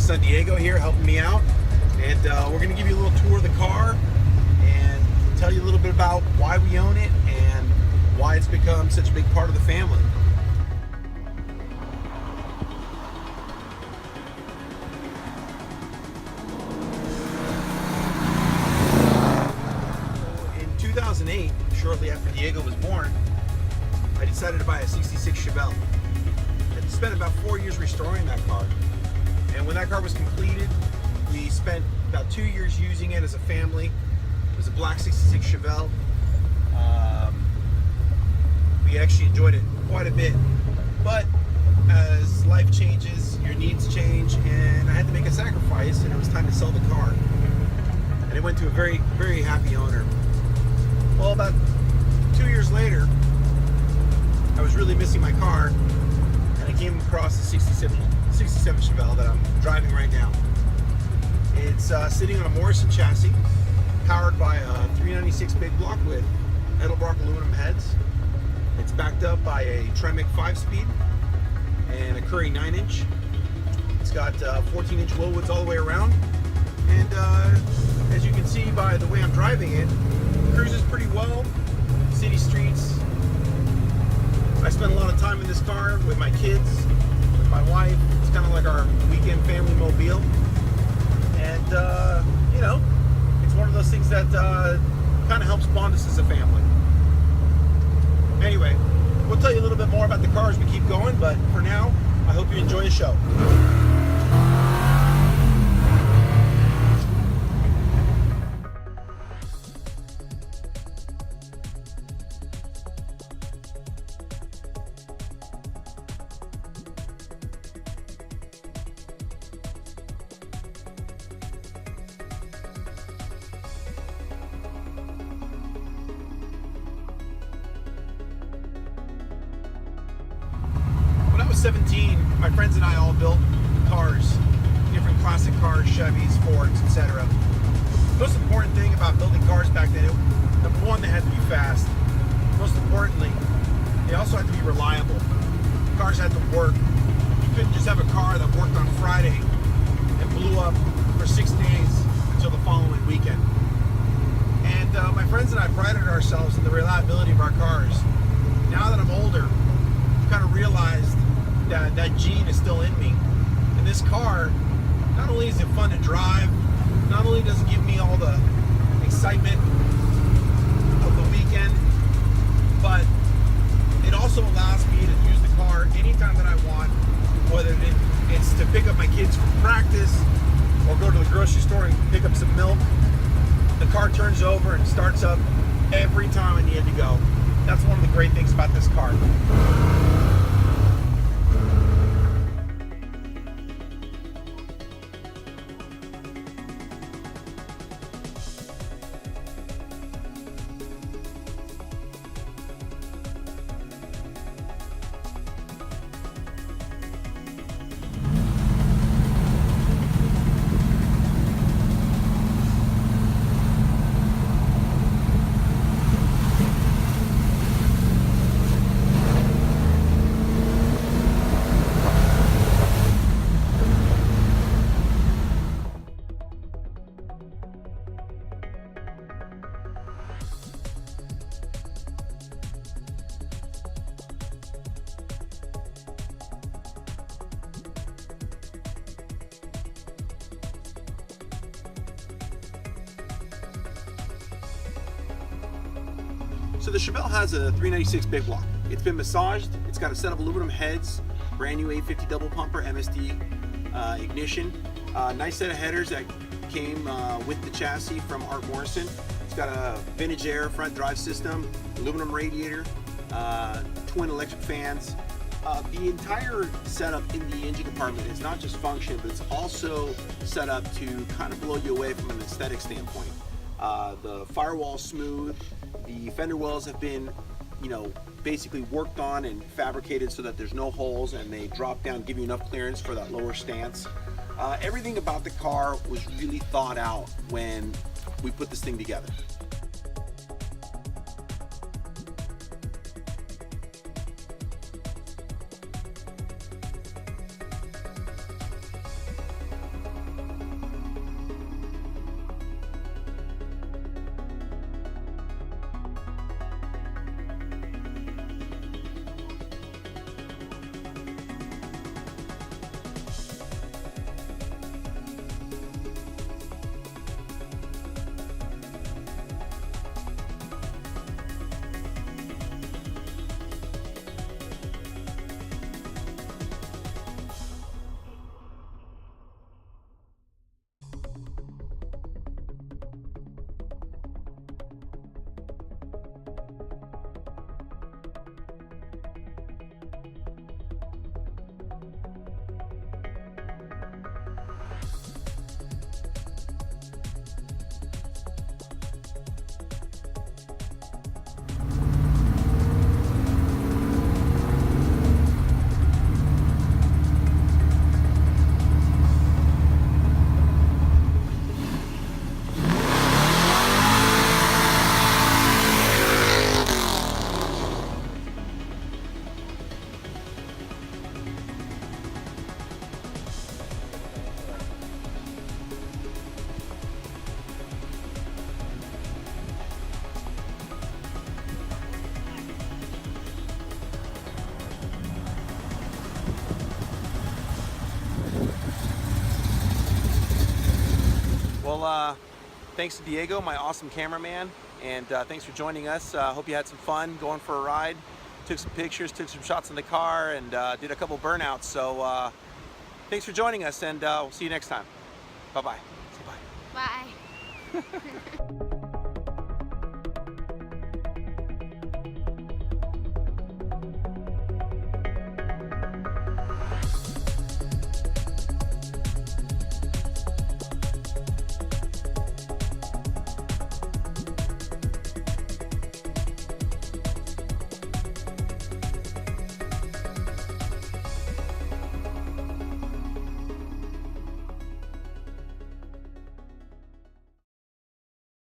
son Diego here helping me out, and we're going to give you a little tour of the car and tell you a little bit about why we own it and why it's become such a big part of the family. In 2008, shortly after Diego was born, I decided to buy a 66 Chevelle. I spent about 4 years restoring that car. And when that car was completed, we spent about 2 years using it as a family. It was a black 66 Chevelle. We actually enjoyed it quite a bit. But as life changes, your needs change, and I had to make a sacrifice, and it was time to sell the car. And it went to a very, very happy owner. Well, about 2 years later, I was really missing my car, and I came across the 67 Chevelle that I'm driving right now. It's sitting on a Morrison chassis, powered by a 396 big block with Edelbrock aluminum heads. It's backed up by a Tremec 5-speed and a Curry 9-inch. It's got 14-inch Willwoods all the way around, and as you can see by the way I'm driving it, cruises pretty well, city streets. I spend a lot of time in this car with my kids, with my wife. It's kind of like our weekend family mobile. And, you know, it's one of those things that kind of helps bond us as a family. Anyway, we'll tell you a little bit more about the car as we keep going, but for now, I hope you enjoy the show. When I was 17, my friends and I all built cars, different classic cars, Chevys, Fords, etc. The most important thing about building cars back then, number one, they had to be fast. Most importantly, they also had to be reliable. Cars had to work. You couldn't just have a car that worked on Friday and blew up for 6 days until the following weekend. And my friends and I prided ourselves in the reliability of our cars. Now that I'm older, I've kind of realized that gene is still in me. And this car, not only is it fun to drive, not only does it give me all the excitement of the weekend, but it also allows me to use the car anytime that I want, whether it's to pick up my kids from practice or go to the grocery store and pick up some milk. The car turns over and starts up every time I need to go. That's one of the great things about this car. So the Chevelle has a 396 big block. It's been massaged. It's got a set of aluminum heads, brand new 850 double pumper MSD ignition. Nice set of headers that came with the chassis from Art Morrison. It's got a vintage air front drive system, aluminum radiator, twin electric fans. The entire setup in the engine compartment is not just function, but it's also set up to kind of blow you away from an aesthetic standpoint. The firewall's smooth. The fender wells have been, basically worked on and fabricated so that there's no holes, and they drop down, give you enough clearance for that lower stance. Everything about the car was really thought out when we put this thing together. Well, thanks to Diego, my awesome cameraman, and thanks for joining us. Hope you had some fun going for a ride. Took some pictures, took some shots in the car, and did a couple burnouts. So thanks for joining us, and we'll see you next time. Bye-bye. Say bye. Bye.